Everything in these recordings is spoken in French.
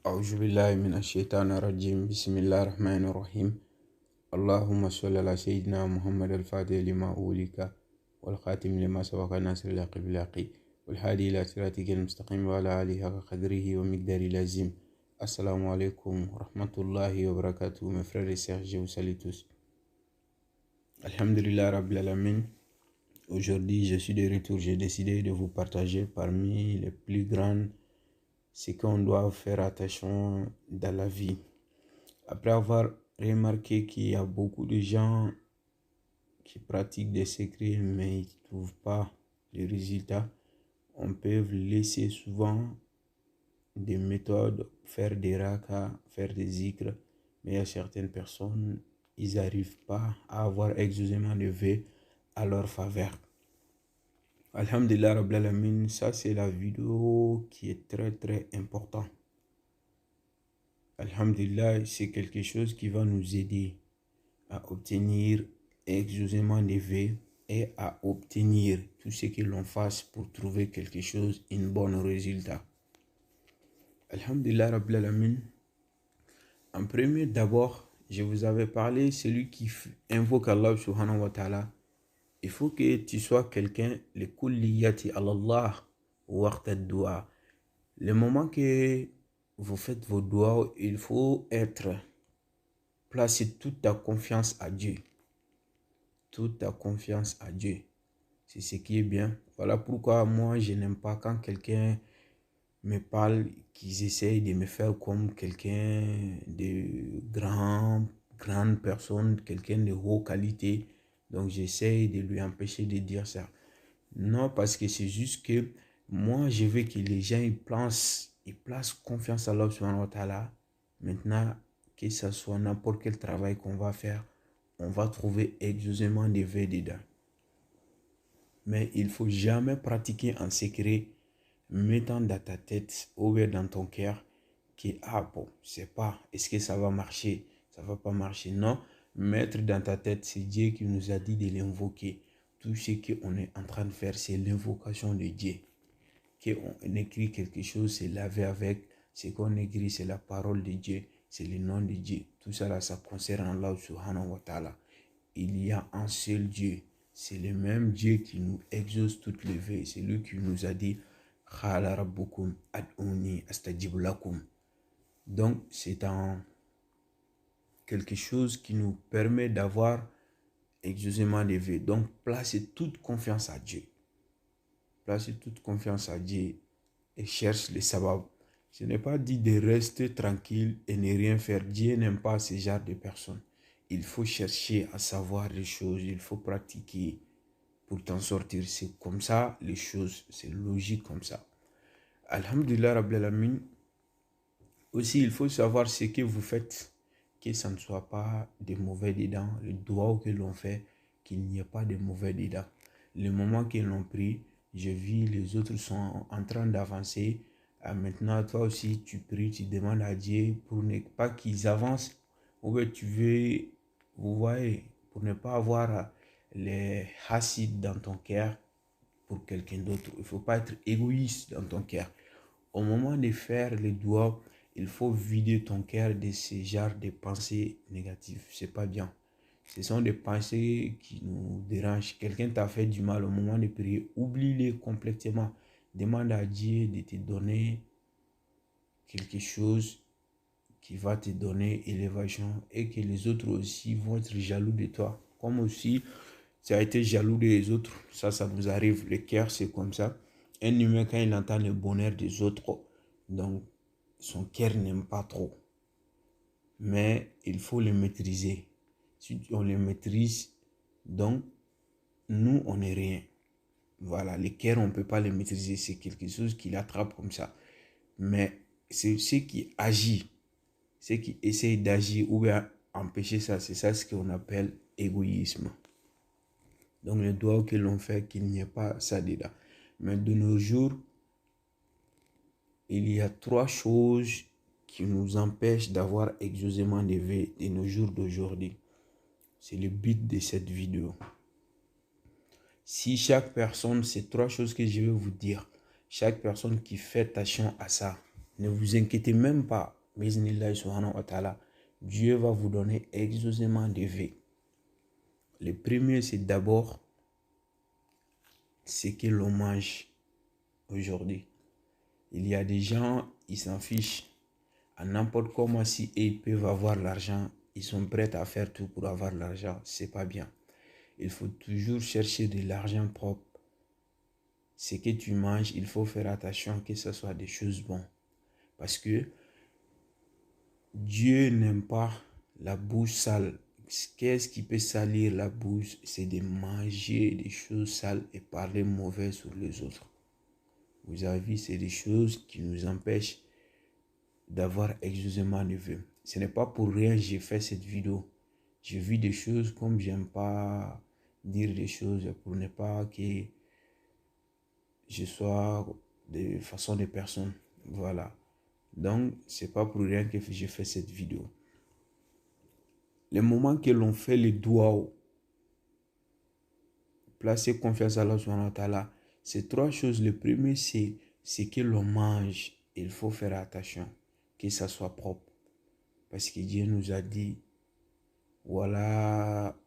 أعوذ بالله من الشيطان الرجيم بسم الله الرحمن الرحيم اللهم صل على سيدنا محمد الفاتح لما أولك والخاتم لما سبق ناصر الحق بالحق والهادي إلى صراطك المستقيم وعلى آله حق قدره ومقداره العظيم. Assalamu alaikum wa rahmatullahi wa barakatuh, mes frères et sœurs, je vous salue tous. Alhamdulillah Rabbil Alamin. Aujourd'hui, je suis de retour. J'ai décidé de vous partager parmi les plus grandes ce qu'on doit faire attention dans la vie. Après avoir remarqué qu'il y a beaucoup de gens qui pratiquent des secrets mais ils ne trouvent pas les résultats, on peut laisser souvent des méthodes, faire des rakas, faire des zikrs, mais il y a certaines personnes, ils n'arrivent pas à avoir exaucement de vœux à leur faveur. Alhamdulillah Rabbil Alamin, ça c'est la vidéo qui est très important. Alhamdulillah, c'est quelque chose qui va nous aider à obtenir exaucement des vœux et à obtenir tout ce que l'on fasse pour trouver quelque chose, un bon résultat. Alhamdulillah Rabbil Alamin. En premier, d'abord, je vous avais parlé, celui qui invoque Allah subhanahu wa ta'ala, il faut que tu sois quelqu'un, le kulliyati Allah waqta dua. Le moment que vous faites vos doigts, il faut placer toute ta confiance à Dieu. Toute ta confiance à Dieu. C'est ce qui est bien. Voilà pourquoi moi, je n'aime pas quand quelqu'un me parle, qu'ils essayent de me faire comme quelqu'un de grande personne, quelqu'un de haute qualité. Donc j'essaye de lui empêcher de dire ça. Non, parce que c'est juste que moi, je veux que les gens ils placent confiance à Allah subhanahu wa ta'ala. Maintenant, que ce soit n'importe quel travail qu'on va faire, on va trouver exaucement des vœux dedans. Mais il ne faut jamais pratiquer en secret, mettant dans ta tête ou bien dans ton cœur que, c'est pas, est-ce que ça va marcher, ça va pas marcher. Non, mettre dans ta tête, c'est Dieu qui nous a dit de l'invoquer. Tout ce qu'on est en train de faire, c'est l'invocation de Dieu. Qu'on écrit quelque chose, c'est laver avec. Ce qu'on écrit, c'est la parole de Dieu, c'est le nom de Dieu. Tout ça, là, ça concerne Allah subhanahu wa ta'ala. Il y a un seul Dieu. C'est le même Dieu qui nous exauce toutes les vœux. C'est lui qui nous a dit Khala rabbukum ad'uni astajib lakum. Donc, c'est quelque chose qui nous permet d'avoir exaucement des vœux. Donc, placez toute confiance à Dieu. Placez toute confiance à Dieu et cherche les sabab. Ce n'est pas dit de rester tranquille et ne rien faire. Dieu n'aime pas ce genre de personnes. Il faut chercher à savoir les choses, il faut pratiquer pour t'en sortir. C'est comme ça les choses, c'est logique comme ça. Alhamdulillah Rabbil Alamin. Aussi, il faut savoir ce que vous faites, que ça ne soit pas de mauvais dedans. Le doigt que l'on fait, qu'il n'y ait pas de mauvais dedans. Le moment qu'ils l'ont pris, je vis les autres sont en train d'avancer. Maintenant, toi aussi, tu pries, tu demandes à Dieu pour ne pas qu'ils avancent. Ou bien tu veux, vous voyez, pour ne pas avoir les hassides dans ton cœur pour quelqu'un d'autre. Il ne faut pas être égoïste dans ton cœur. Au moment de faire les doigts, il faut vider ton cœur de ce genre de pensées négatives. C'est pas bien. Ce sont des pensées qui nous dérangent. Quelqu'un t'a fait du mal au moment de prier. Oublie-les complètement. Demande à Dieu de te donner quelque chose qui va te donner élévation et que les autres aussi vont être jaloux de toi. Comme aussi, tu as été jaloux des autres. Ça nous arrive. Le cœur, c'est comme ça. Un humain, quand il entend le bonheur des autres, donc son cœur n'aime pas trop. Mais il faut le maîtriser. Si on le maîtrise, donc nous, on n'est rien. Voilà, le cœur, on ne peut pas le maîtriser. C'est quelque chose qui l'attrape comme ça. Mais c'est ce qui agit, ce qui essaye d'agir ou bien empêcher ça. C'est ça ce qu'on appelle égoïsme. Donc le doigt que l'on fait, qu'il n'y ait pas ça dedans. Mais de nos jours, il y a 3 choses qui nous empêchent d'avoir exaucement des vœux de nos jours d'aujourd'hui. C'est le but de cette vidéo. Si chaque personne, ces 3 choses que je vais vous dire, chaque personne qui fait attention à ça, Ne vous inquiétez même pas. Bismillah subhanahu wa ta'ala. Dieu va vous donner exaucément des vies. Le premier, c'est d'abord ce que l'on mange aujourd'hui. Il y a des gens, ils s'en fichent. À n'importe comment, si ils peuvent avoir l'argent, ils sont prêts à faire tout pour avoir l'argent. C'est pas bien. Il faut toujours chercher de l'argent propre. Ce que tu manges, il faut faire attention que ce soit des choses bonnes. Parce que Dieu n'aime pas la bouche sale. Qu'est-ce qui peut salir la bouche? C'est de manger des choses sales et parler mauvais sur les autres. Vous avez vu, c'est des choses qui nous empêchent d'avoir exaucément de vœux. Ce n'est pas pour rien que j'ai fait cette vidéo. J'ai vu des choses comme j'aime pas dire des choses pour ne pas que je sois de façon de personne. Voilà. Donc, c'est pas pour rien que j'ai fait cette vidéo. Le moment que l'on fait les doigts, placer confiance à Allah subhanahu wa ta'ala, c'est trois choses. Le premier, c'est ce que l'on mange. Il faut faire attention que ça soit propre. Parce que Dieu nous a dit, voilà,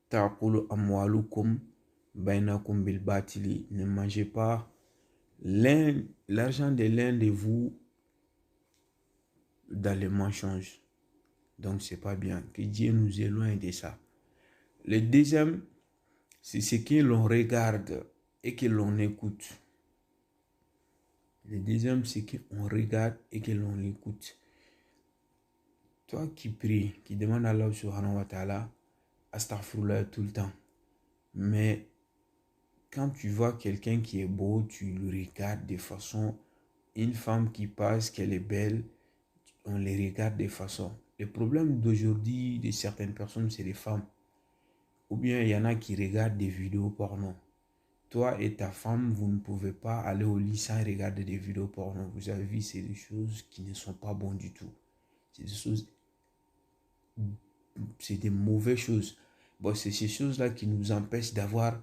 ta'kulu amwalukum bainakum bil batili. Ne mangez pas l'argent de l'un de vous dans les mensonges. Donc, c'est pas bien. Que Dieu nous éloigne de ça. Le deuxième, c'est ce que l'on regarde et que l'on écoute. Le deuxième, c'est qu'on regarde et que l'on écoute. Toi qui pries, qui demande à Allah subhanahu wa ta'ala, astaghfirullah tout le temps. Mais quand tu vois quelqu'un qui est beau, tu le regardes de façon... Une femme qui passe, qu'elle est belle, on les regarde de façon... Le problème d'aujourd'hui de certaines personnes, c'est les femmes. Ou bien il y en a qui regardent des vidéos porno. Toi et ta femme, vous ne pouvez pas aller au lit sans regarder des vidéos porno. Vous avez vu, c'est des choses qui ne sont pas bonnes du tout. C'est des choses... C'est des mauvaises choses. Bon, c'est ces choses-là qui nous empêchent d'avoir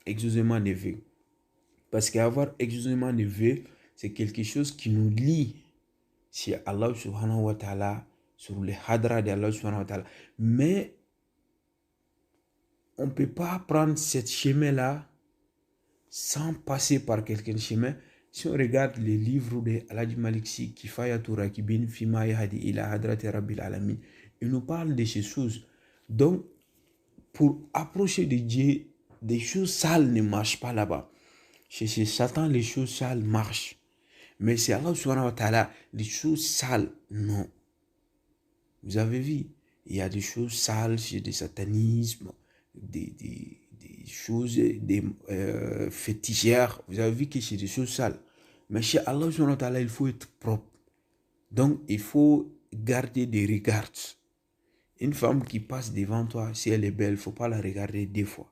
exaucément des vœux. Parce qu'avoir exaucément des vœux, c'est quelque chose qui nous lie sur Allah subhanahu wa ta'ala, sur le hadra d'Allah subhanahu wa ta'ala. Mais on ne peut pas prendre cette chemin-là sans passer par quelqu'un chemin. Si on regarde les livres de Al-Hajj Malik Sy, Kifayatu Rakibin Fima Yahdi ila Hadrati Rabbil Alamin, il nous parle de ces choses. Donc, pour approcher de Dieu, des choses sales ne marchent pas là-bas. Chez Satan, les choses sales marchent. Mais c'est Allah subhanahu wa ta'ala, les choses sales, non. Vous avez vu, il y a des choses sales, c'est des satanismes, des choses, des fétichères. Vous avez vu que c'est des choses sales. Mais chez Allah subhanahu wa ta'ala, il faut être propre. Donc, il faut garder des regards. Une femme qui passe devant toi, si elle est belle, il ne faut pas la regarder deux fois.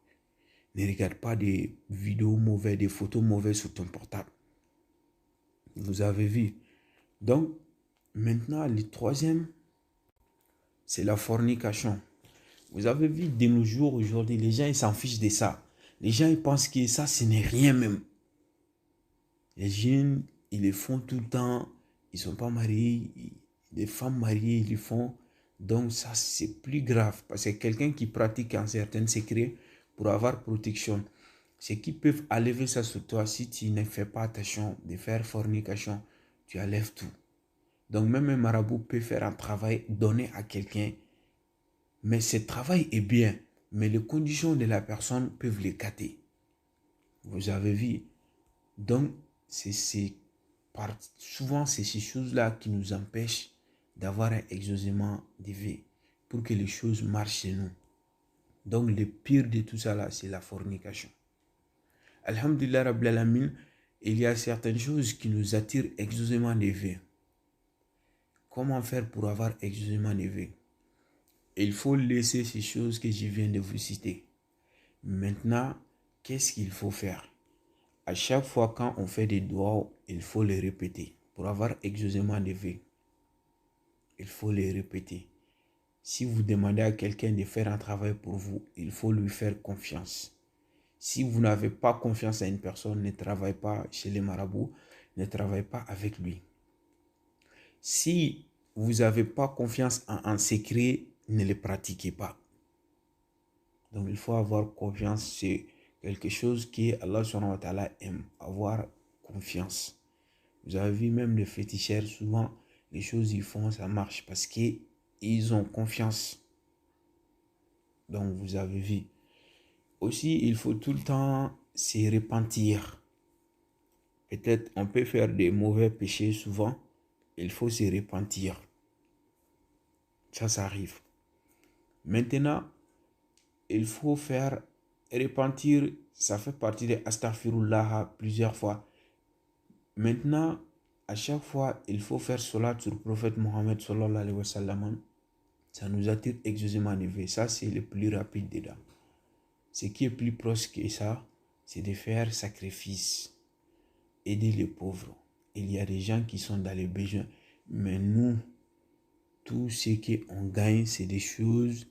Ne regarde pas des vidéos mauvaises, des photos mauvaises sur ton portable. Vous avez vu. Donc, maintenant, le troisième, c'est la fornication. Vous avez vu, de nos jours, aujourd'hui, les gens, ils s'en fichent de ça. Les gens, ils pensent que ça, ce n'est rien même. Les jeunes, ils le font tout le temps. Ils ne sont pas mariés. Les femmes mariées, ils le font. Donc, ça, c'est plus grave. Parce que quelqu'un qui pratique un certain secret pour avoir protection, c'est qu'ils peuvent enlever ça sur toi. Si tu ne fais pas attention de faire fornication, tu enlèves tout. Donc, même un marabout peut faire un travail donné à quelqu'un. Mais ce travail est bien. Mais les conditions de la personne peuvent les gâter. Vous avez vu. Donc, souvent, c'est ces choses-là qui nous empêchent d'avoir un exaucément divin pour que les choses marchent chez nous. Donc, le pire de tout ça, là, c'est la fornication. Alhamdulillah Rabbil Alamin, il y a certaines choses qui nous attirent exaucément divin. Comment faire pour avoir exaucément divin? Il faut laisser ces choses que je viens de vous citer. Maintenant, qu'est-ce qu'il faut faire? À chaque fois quand on fait des doigts, il faut les répéter. Pour avoir exaucément des vœux, il faut les répéter. Si vous demandez à quelqu'un de faire un travail pour vous, il faut lui faire confiance. Si vous n'avez pas confiance à une personne, ne travaillez pas chez les marabouts, ne travaillez pas avec lui. Si vous n'avez pas confiance en un secret, ne le pratiquez pas. Donc il faut avoir confiance, c'est quelque chose que Allah subhanahu wa ta'ala aime, avoir confiance. Vous avez vu même les féticheurs, souvent les choses ils font, ça marche parce qu'ils ont confiance. Donc vous avez vu. Aussi, il faut tout le temps se repentir. Peut-être on peut faire des mauvais péchés souvent. Il faut se repentir. Ça arrive. Maintenant, il faut faire repentir. Ça fait partie de Astaghfirullah plusieurs fois. Maintenant, à chaque fois, il faut faire salat sur le prophète Mohammed sallallahu alayhi wa sallam. Ça nous attire exclusivement à lever. Ça, c'est le plus rapide dedans. Ce qui est plus proche que ça, c'est de faire sacrifice, aider les pauvres. Il y a des gens qui sont dans les besoins, mais nous, tout ce qu'on gagne, c'est des choses,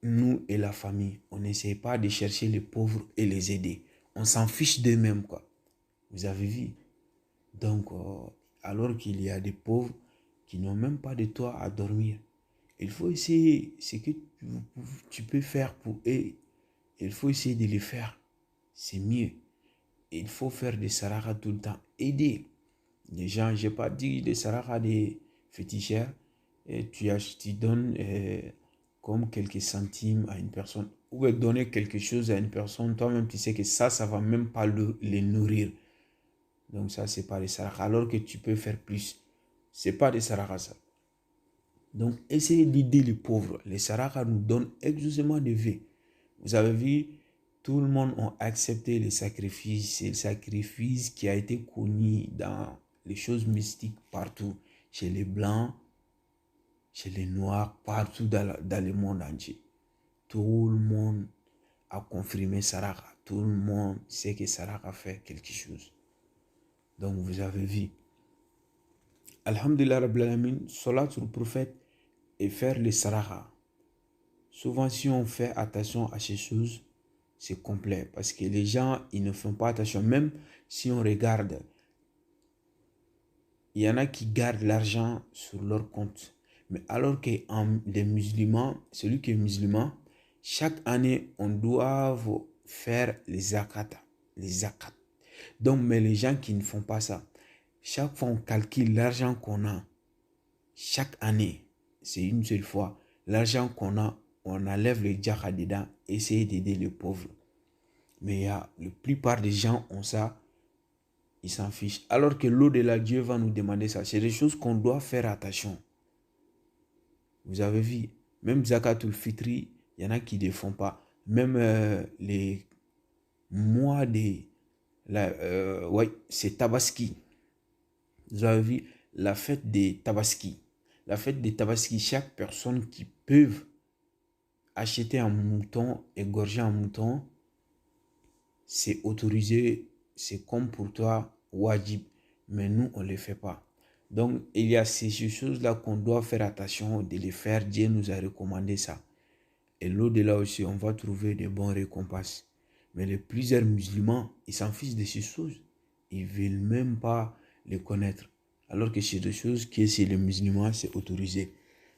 nous et la famille. On n'essaie pas de chercher les pauvres et les aider. On s'en fiche d'eux-mêmes, quoi. Vous avez vu? Donc, alors qu'il y a des pauvres qui n'ont même pas de toit à dormir, il faut essayer ce que tu peux faire pour eux. Il faut essayer de le faire. C'est mieux. Il faut faire des saraka tout le temps. Aider les gens. Je n'ai pas dit des saraka des féticheurs. Et tu donnes comme quelques centimes à une personne. Ou donner quelque chose à une personne. Toi-même, tu sais que ça ne va même pas les nourrir. Donc ça, c'est pas des saraka. Alors que tu peux faire plus. C'est pas des saraka, ça. Donc, essayez d'aider les pauvres. Les saraka nous donnent exclusivement de vie. Vous avez vu, tout le monde a accepté les sacrifices. C'est le sacrifice qui a été connu dans les choses mystiques partout. Chez les Blancs, chez les Noirs, partout dans le monde entier. Tout le monde a confirmé Saraka. Tout le monde sait que Saraka fait quelque chose. Donc, vous avez vu. Alhamdulillah Rabbil Alamin, salat sur le prophète et faire les Saraka. Souvent, si on fait attention à ces choses, c'est complet. Parce que les gens, ils ne font pas attention. Même si on regarde, il y en a qui gardent l'argent sur leur compte. Mais alors que les musulmans, celui qui est musulman, chaque année, on doit faire les zakat. Les zakat. Donc, mais les gens qui ne font pas ça, chaque fois on calcule l'argent qu'on a, chaque année, c'est une seule fois, l'argent qu'on a, on enlève le djaka dedans, essayer d'aider les pauvres. Mais la plupart des gens ont ça, ils s'en fichent. Alors que l'au-delà, Dieu va nous demander ça. C'est des choses qu'on doit faire attention. Vous avez vu, même Zakatul Fitri, il y en a qui ne font pas. Même les mois des... c'est Tabaski. Vous avez vu, la fête des Tabaski. La fête des Tabaski, chaque personne qui peut acheter un mouton, égorger un mouton, c'est autorisé, c'est comme pour toi, wajib, mais nous, on ne le fait pas. Donc, il y a ces choses-là qu'on doit faire attention de les faire. Dieu nous a recommandé ça. Et l'au-delà aussi, on va trouver de bonnes récompenses. Mais les plusieurs musulmans, ils s'en fichent de ces choses. Ils ne veulent même pas les connaître. Alors que c'est des choses qui, chez les musulmans, c'est autorisé.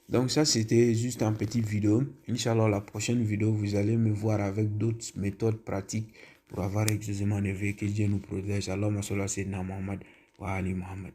Donc ça, c'était juste un petit vidéo. Inch'Allah, la prochaine vidéo, vous allez me voir avec d'autres méthodes pratiques pour avoir exclusivement élevé. Que Dieu nous protège. Allahumma salli ala sayyidina Muhammad wa ali Muhammad.